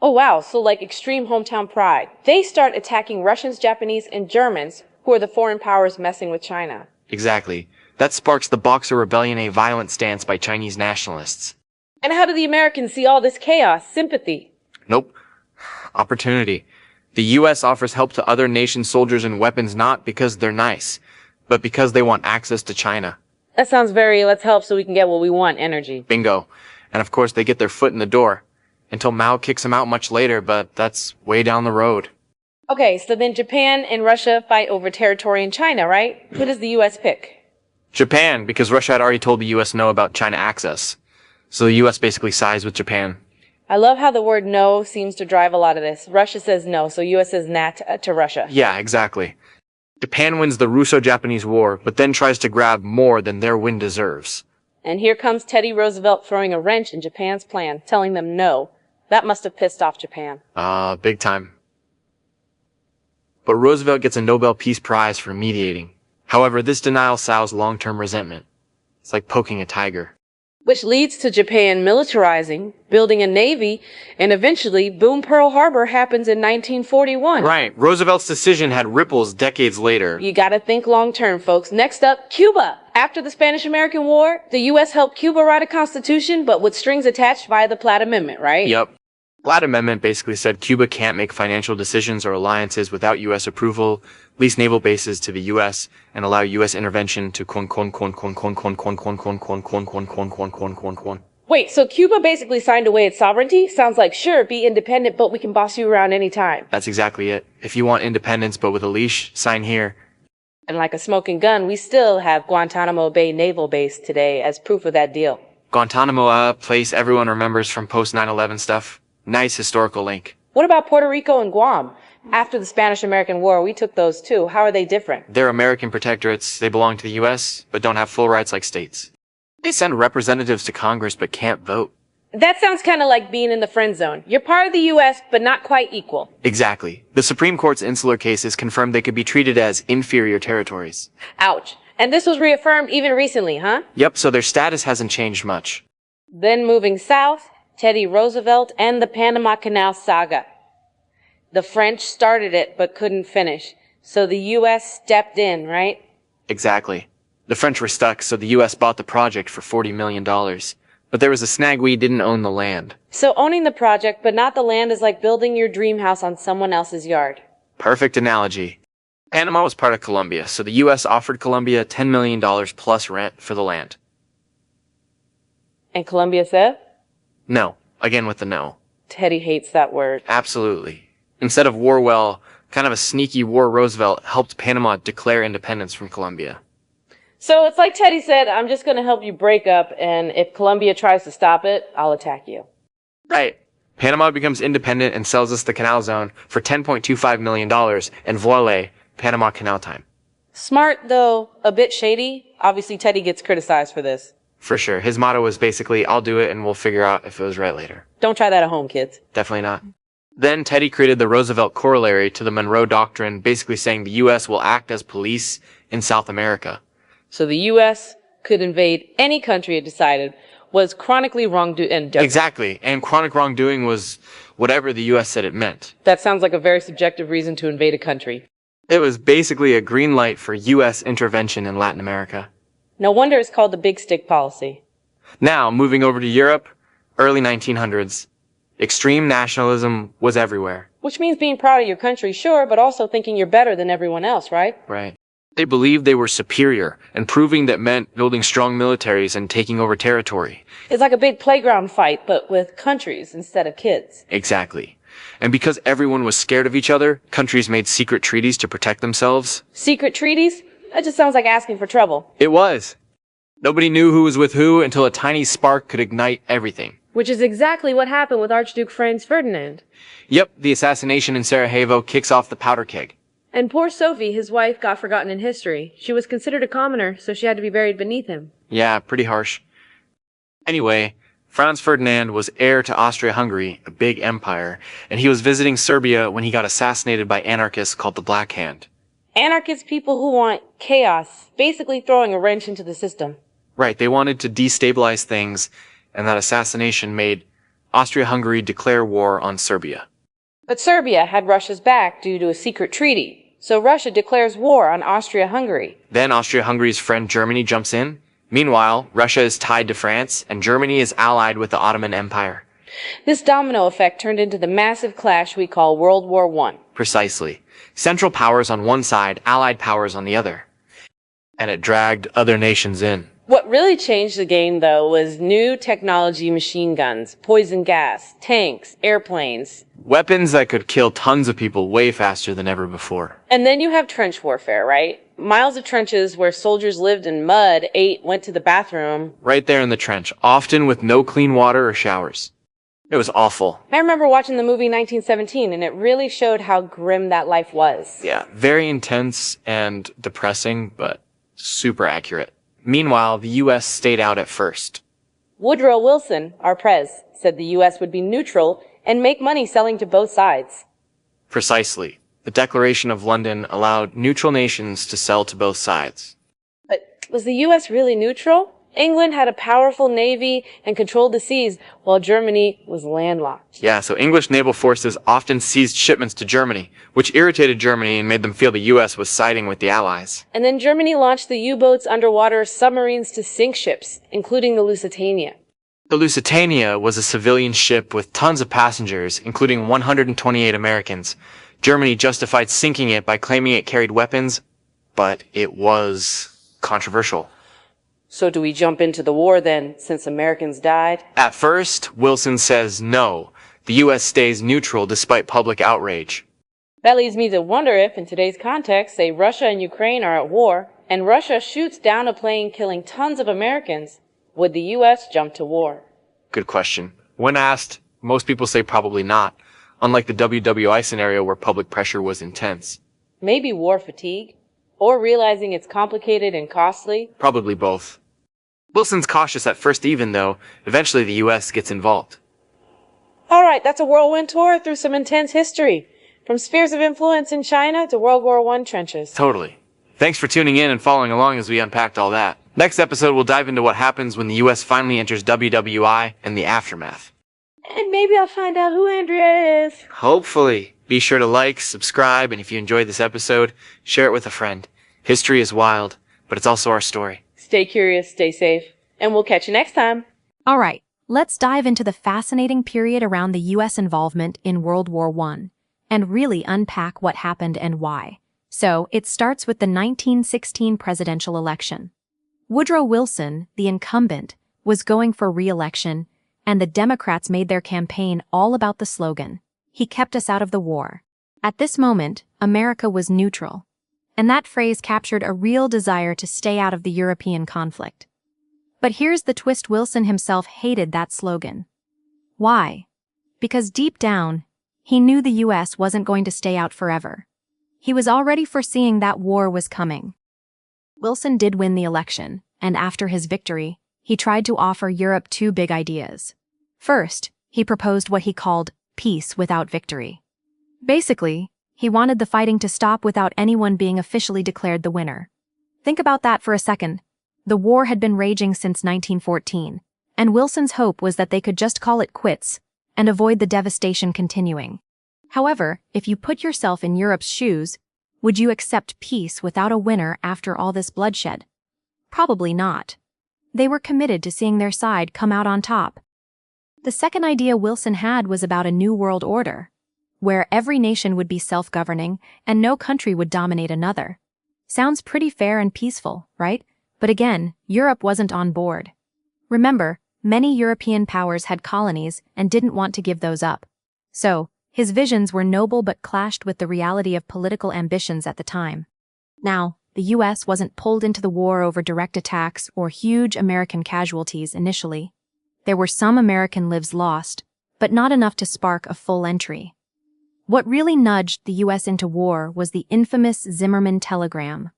Oh wow, so like extreme hometown pride. They start attacking Russians, Japanese, and Germans, who are the foreign powers messing with China. Exactly. That sparks the Boxer Rebellion, a violent stance by Chinese nationalists. And how do the Americans see all this chaos? Sympathy. Nope. Opportunity. The US offers help to other nations' soldiers and weapons not because they're nice, but because they want access to China. That sounds very, let's help so we can get what we want, energy. Bingo. And of course they get their foot in the door. Until Mao kicks them out much later, but that's way down the road. Okay, so then Japan and Russia fight over territory in China, right? Who does the US pick? Japan, because Russia had already told the US no about China access. So the US basically sides with Japan. I love how the word no seems to drive a lot of this. Russia says no, so US says nah to Russia. Yeah, exactly. Japan wins the Russo-Japanese War, but then tries to grab more than their win deserves. And here comes Teddy Roosevelt throwing a wrench in Japan's plan, telling them no. That must have pissed off Japan. Big time. But Roosevelt gets a Nobel Peace Prize for mediating. However, this denial sows long-term resentment. It's like poking a tiger. Which leads to Japan militarizing, building a navy, and eventually, boom, Pearl Harbor happens in 1941. Right. Roosevelt's decision had ripples decades later. You gotta think long-term, folks. Next up, Cuba. After the Spanish-American War, the U.S. helped Cuba write a constitution, but with strings attached via the Platt Amendment, right? Yep. Platt Amendment basically said Cuba can't make financial decisions or alliances without U.S. approval, lease naval bases to the U.S., and allow U.S. intervention to Wait, so Cuba basically signed away its sovereignty? Sounds like, sure, be independent, but we can boss you around anytime. That's exactly it. If you want independence but with a leash, sign here. And like a smoking gun, we still have Guantanamo Bay Naval Base today as proof of that deal. Guantanamo, a place everyone remembers from post 9/11 stuff. Nice historical link. What about Puerto Rico and Guam? After the Spanish-American War, we took those too. How are they different? They're American protectorates. They belong to the U.S., but don't have full rights like states. They send representatives to Congress but can't vote. That sounds kind of like being in the friend zone. You're part of the U.S., but not quite equal. Exactly. The Supreme Court's insular cases confirmed they could be treated as inferior territories. Ouch. And this was reaffirmed even recently, huh? Yep, so their status hasn't changed much. Then moving south, Teddy Roosevelt and the Panama Canal saga. The French started it but couldn't finish, so the U.S. stepped in, right? Exactly. The French were stuck, so the U.S. bought the project for $40 million. But there was a snag: we didn't own the land. So owning the project but not the land is like building your dream house on someone else's yard. Perfect analogy. Panama was part of Colombia, so the U.S. offered Colombia $10 million plus rent for the land. And Colombia said? No. Again with the no. Teddy hates that word. Absolutely. Instead of war, well, kind of a sneaky war, Roosevelt helped Panama declare independence from Colombia. So it's like Teddy said, I'm just going to help you break up, and if Colombia tries to stop it, I'll attack you. Right. Panama becomes independent and sells us the canal zone for $10.25 million, and voila, Panama Canal time. Smart, though a bit shady. Obviously, Teddy gets criticized for this. For sure. His motto was basically, I'll do it and we'll figure out if it was right later. Don't try that at home, kids. Definitely not. Then Teddy created the Roosevelt Corollary to the Monroe Doctrine, basically saying the U.S. will act as police in South America. So the U.S. could invade any country it decided was chronically wrongdoing. Exactly. And chronic wrongdoing was whatever the U.S. said it meant. That sounds like a very subjective reason to invade a country. It was basically a green light for U.S. intervention in Latin America. No wonder it's called the big stick policy. Now, moving over to Europe, early 1900s. Extreme nationalism was everywhere. Which means being proud of your country, sure, but also thinking you're better than everyone else, right? Right. They believed they were superior, and proving that meant building strong militaries and taking over territory. It's like a big playground fight, but with countries instead of kids. Exactly. And because everyone was scared of each other, countries made secret treaties to protect themselves. Secret treaties? That just sounds like asking for trouble. It was. Nobody knew who was with who until a tiny spark could ignite everything. Which is exactly what happened with Archduke Franz Ferdinand. Yep, the assassination in Sarajevo kicks off the powder keg. And poor Sophie, his wife, got forgotten in history. She was considered a commoner, so she had to be buried beneath him. Yeah, pretty harsh. Anyway, Franz Ferdinand was heir to Austria-Hungary, a big empire, and he was visiting Serbia when he got assassinated by anarchists called the Black Hand. Anarchist people who want chaos, basically throwing a wrench into the system. Right, they wanted to destabilize things, and that assassination made Austria-Hungary declare war on Serbia. But Serbia had Russia's back due to a secret treaty, so Russia declares war on Austria-Hungary. Then Austria-Hungary's friend Germany jumps in. Meanwhile, Russia is tied to France, and Germany is allied with the Ottoman Empire. This domino effect turned into the massive clash we call World War I. Precisely. Central powers on one side, allied powers on the other. And it dragged other nations in. What really changed the game, though, was new technology machine guns, poison gas, tanks, airplanes. Weapons that could kill tons of people way faster than ever before. And then you have trench warfare, right? Miles of trenches where soldiers lived in mud, ate, went to the bathroom. Right there in the trench, often with no clean water or showers. It was awful. I remember watching the movie 1917, and it really showed how grim that life was. Yeah, very intense and depressing, but super accurate. Meanwhile, the U.S. stayed out at first. Woodrow Wilson, our prez, said the U.S. would be neutral and make money selling to both sides. Precisely. The Declaration of London allowed neutral nations to sell to both sides. But was the U.S. really neutral? England had a powerful navy and controlled the seas, while Germany was landlocked. Yeah, so English naval forces often seized shipments to Germany, which irritated Germany and made them feel the U.S. was siding with the Allies. And then Germany launched the U-boats, underwater submarines to sink ships, including the Lusitania. The Lusitania was a civilian ship with tons of passengers, including 128 Americans. Germany justified sinking it by claiming it carried weapons, but it was controversial. So do we jump into the war then, since Americans died? At first, Wilson says no. The U.S. stays neutral despite public outrage. That leads me to wonder if, in today's context, say Russia and Ukraine are at war, and Russia shoots down a plane killing tons of Americans, would the U.S. jump to war? Good question. When asked, most people say probably not, unlike the WWI scenario where public pressure was intense. Maybe war fatigue? Or realizing it's complicated and costly? Probably both. Wilson's cautious at first even, though. Eventually the U.S. gets involved. All right, that's a whirlwind tour through some intense history. From spheres of influence in China to World War I trenches. Totally. Thanks for tuning in and following along as we unpacked all that. Next episode, we'll dive into what happens when the U.S. finally enters WWI and the aftermath. And maybe I'll find out who Andrea is. Hopefully. Be sure to like, subscribe, and if you enjoyed this episode, share it with a friend. History is wild, but it's also our story. Stay curious, stay safe, and we'll catch you next time. All right, let's dive into the fascinating period around the U.S. involvement in World War I and really unpack what happened and why. So, it starts with the 1916 presidential election. Woodrow Wilson, the incumbent, was going for re-election, and the Democrats made their campaign all about the slogan, "He kept us out of the war." At this moment, America was neutral, and that phrase captured a real desire to stay out of the European conflict. But here's the twist: Wilson himself hated that slogan. Why? Because deep down, he knew the U.S. wasn't going to stay out forever. He was already foreseeing that war was coming. Wilson did win the election, and after his victory, he tried to offer Europe two big ideas. First, he proposed what he called peace without victory. Basically, he wanted the fighting to stop without anyone being officially declared the winner. Think about that for a second. The war had been raging since 1914, and Wilson's hope was that they could just call it quits and avoid the devastation continuing. However, if you put yourself in Europe's shoes, would you accept peace without a winner after all this bloodshed? Probably not. They were committed to seeing their side come out on top. The second idea Wilson had was about a new world order, where every nation would be self-governing and no country would dominate another. Sounds pretty fair and peaceful, right? But again, Europe wasn't on board. Remember, many European powers had colonies and didn't want to give those up. So, his visions were noble but clashed with the reality of political ambitions at the time. Now, the US wasn't pulled into the war over direct attacks or huge American casualties initially. There were some American lives lost, but not enough to spark a full entry. What really nudged the US into war was the infamous Zimmermann telegram.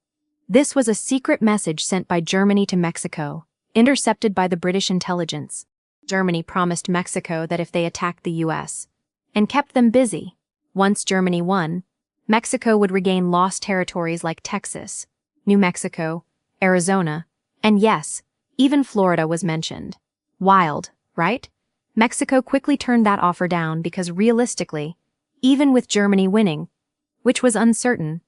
This was a secret message sent by Germany to Mexico, intercepted by the British intelligence. Germany promised Mexico that if they attacked the US, and kept them busy, once Germany won, Mexico would regain lost territories like Texas, New Mexico, Arizona, and yes, even Florida was mentioned. Wild, right? Mexico quickly turned that offer down because realistically, even with Germany winning, which was uncertain,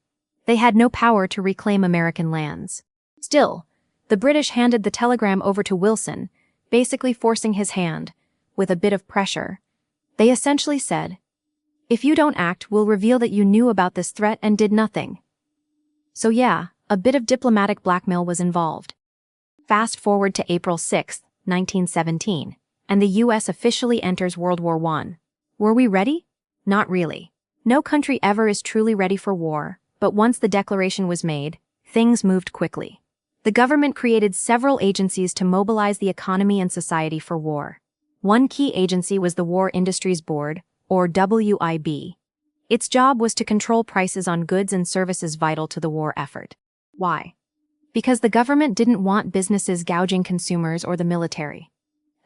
they had no power to reclaim American lands. Still, the British handed the telegram over to Wilson, basically forcing his hand, with a bit of pressure. They essentially said, "If you don't act, we'll reveal that you knew about this threat and did nothing." So yeah, a bit of diplomatic blackmail was involved. Fast forward to April 6, 1917, and the US officially enters World War I. Were we ready? Not really. No country ever is truly ready for war, but once the declaration was made, things moved quickly. The government created several agencies to mobilize the economy and society for war. One key agency was the War Industries Board, or WIB. Its job was to control prices on goods and services vital to the war effort. Why? Because the government didn't want businesses gouging consumers or the military.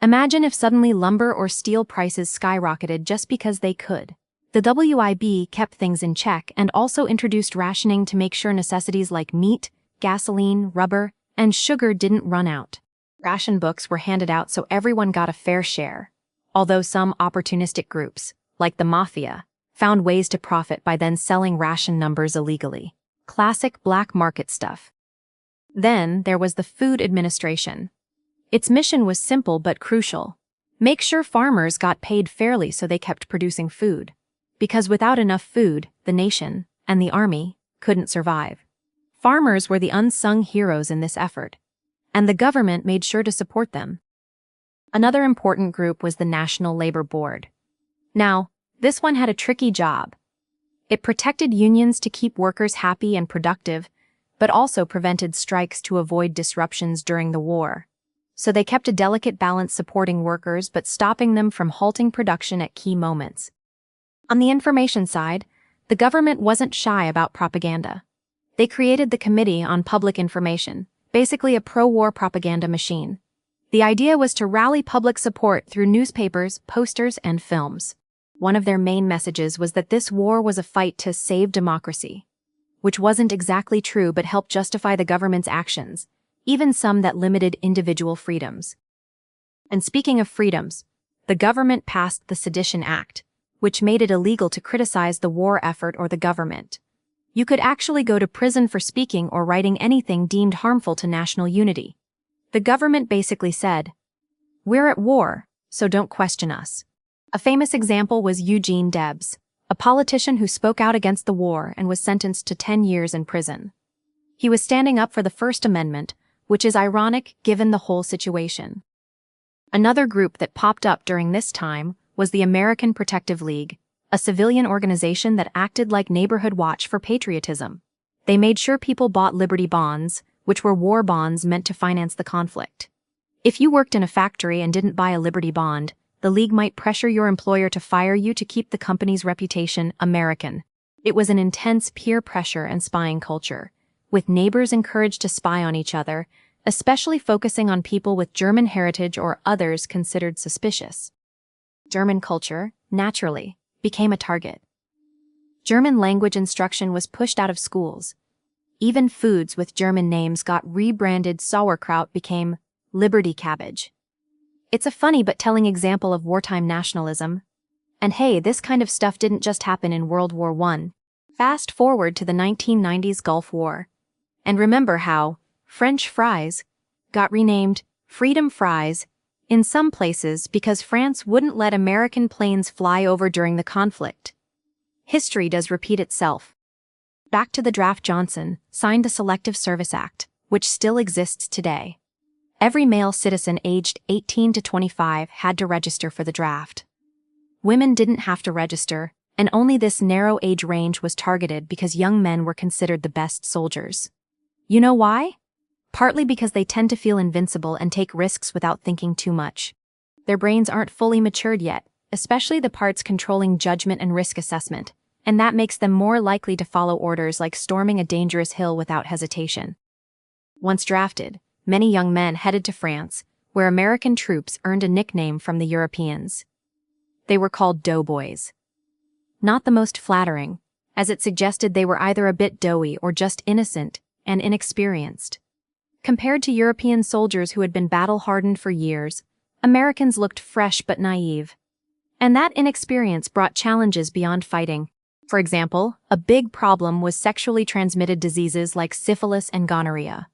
Imagine if suddenly lumber or steel prices skyrocketed just because they could. The WIB kept things in check and also introduced rationing to make sure necessities like meat, gasoline, rubber, and sugar didn't run out. Ration books were handed out so everyone got a fair share, although some opportunistic groups, like the mafia, found ways to profit by then selling ration numbers illegally. Classic black market stuff. Then there was the Food Administration. Its mission was simple but crucial. Make sure farmers got paid fairly so they kept producing food. Because without enough food, the nation, and the army, couldn't survive. Farmers were the unsung heroes in this effort, and the government made sure to support them. Another important group was the National Labor Board. Now, this one had a tricky job. It protected unions to keep workers happy and productive, but also prevented strikes to avoid disruptions during the war. So they kept a delicate balance supporting workers but stopping them from halting production at key moments. On the information side, the government wasn't shy about propaganda. They created the Committee on Public Information, basically a pro-war propaganda machine. The idea was to rally public support through newspapers, posters, and films. One of their main messages was that this war was a fight to save democracy, which wasn't exactly true but helped justify the government's actions, even some that limited individual freedoms. And speaking of freedoms, the government passed the Sedition Act, which made it illegal to criticize the war effort or the government. You could actually go to prison for speaking or writing anything deemed harmful to national unity. The government basically said, "We're at war, so don't question us." A famous example was Eugene Debs, a politician who spoke out against the war and was sentenced to 10 years in prison. He was standing up for the First Amendment, which is ironic given the whole situation. Another group that popped up during this time was the American Protective League, a civilian organization that acted like Neighborhood Watch for patriotism. They made sure people bought Liberty bonds, which were war bonds meant to finance the conflict. If you worked in a factory and didn't buy a Liberty bond, the League might pressure your employer to fire you to keep the company's reputation American. It was an intense peer pressure and spying culture, with neighbors encouraged to spy on each other, especially focusing on people with German heritage or others considered suspicious. German culture, naturally, became a target. German language instruction was pushed out of schools. Even foods with German names got rebranded. Sauerkraut became Liberty cabbage. It's a funny but telling example of wartime nationalism. And hey, this kind of stuff didn't just happen in World War I. Fast forward to the 1990s Gulf War. And remember how French fries got renamed Freedom Fries in some places because France wouldn't let American planes fly over during the conflict. History does repeat itself. Back to the draft. Johnson signed the Selective Service Act, which still exists today. Every male citizen aged 18 to 25 had to register for the draft. Women didn't have to register, and only this narrow age range was targeted because young men were considered the best soldiers. You know why? Partly because they tend to feel invincible and take risks without thinking too much. Their brains aren't fully matured yet, especially the parts controlling judgment and risk assessment, and that makes them more likely to follow orders like storming a dangerous hill without hesitation. Once drafted, many young men headed to France, where American troops earned a nickname from the Europeans. They were called doughboys. Not the most flattering, as it suggested they were either a bit doughy or just innocent and inexperienced. Compared to European soldiers who had been battle-hardened for years, Americans looked fresh but naive. And that inexperience brought challenges beyond fighting. For example, a big problem was sexually transmitted diseases like syphilis and gonorrhea.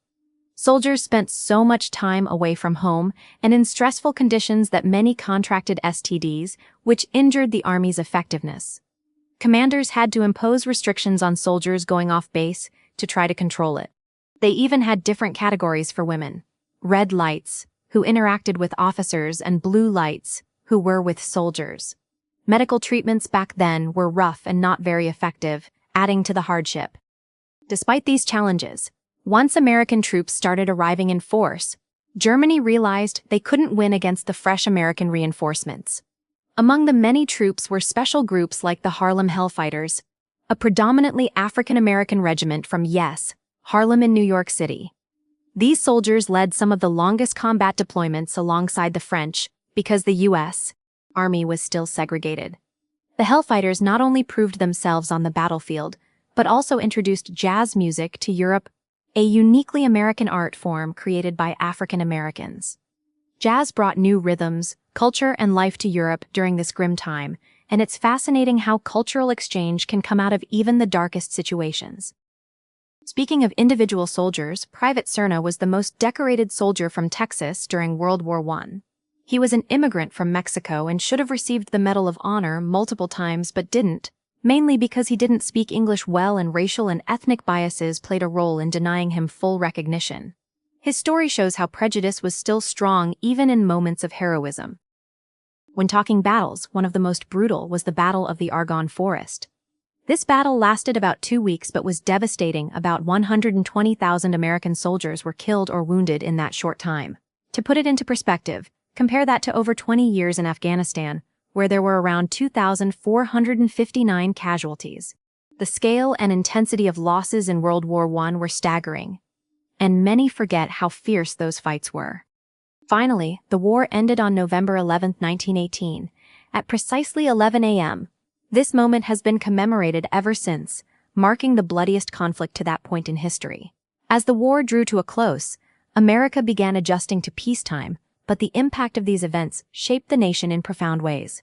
Soldiers spent so much time away from home and in stressful conditions that many contracted STDs, which injured the Army's effectiveness. Commanders had to impose restrictions on soldiers going off base to try to control it. They even had different categories for women: red lights, who interacted with officers, and blue lights, who were with soldiers. Medical treatments back then were rough and not very effective, adding to the hardship. Despite these challenges, once American troops started arriving in force, Germany realized they couldn't win against the fresh American reinforcements. Among the many troops were special groups like the Harlem Hellfighters, a predominantly African-American regiment from Harlem in New York City. These soldiers led some of the longest combat deployments alongside the French because the U.S. Army was still segregated. The Hellfighters not only proved themselves on the battlefield, but also introduced jazz music to Europe, a uniquely American art form created by African Americans. Jazz brought new rhythms, culture, and life to Europe during this grim time, and it's fascinating how cultural exchange can come out of even the darkest situations. Speaking of individual soldiers, Private Cerna was the most decorated soldier from Texas during World War I. He was an immigrant from Mexico and should have received the Medal of Honor multiple times but didn't, mainly because he didn't speak English well and racial and ethnic biases played a role in denying him full recognition. His story shows how prejudice was still strong even in moments of heroism. When talking battles, one of the most brutal was the Battle of the Argonne Forest. This battle lasted about 2 weeks but was devastating. About 120,000 American soldiers were killed or wounded in that short time. To put it into perspective, compare that to over 20 years in Afghanistan, where there were around 2,459 casualties. The scale and intensity of losses in World War I were staggering, and many forget how fierce those fights were. Finally, the war ended on November 11, 1918, at precisely 11 a.m. This moment has been commemorated ever since, marking the bloodiest conflict to that point in history. As the war drew to a close, America began adjusting to peacetime, but the impact of these events shaped the nation in profound ways.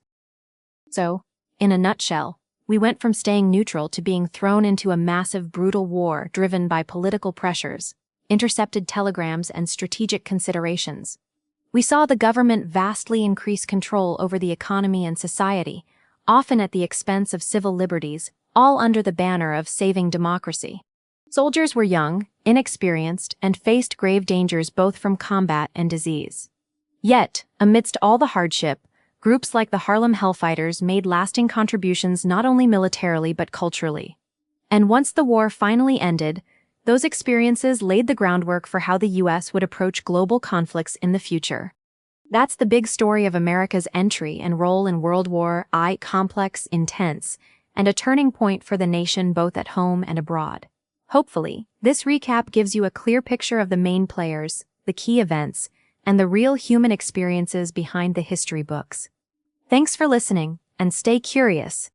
So, in a nutshell, we went from staying neutral to being thrown into a massive, brutal war driven by political pressures, intercepted telegrams, and strategic considerations. We saw the government vastly increase control over the economy and society, often at the expense of civil liberties, all under the banner of saving democracy. Soldiers were young, inexperienced, and faced grave dangers both from combat and disease. Yet, amidst all the hardship, groups like the Harlem Hellfighters made lasting contributions not only militarily but culturally. And once the war finally ended, those experiences laid the groundwork for how the U.S. would approach global conflicts in the future. That's the big story of America's entry and role in World War I, complex, intense, and a turning point for the nation both at home and abroad. Hopefully, this recap gives you a clear picture of the main players, the key events, and the real human experiences behind the history books. Thanks for listening, and stay curious.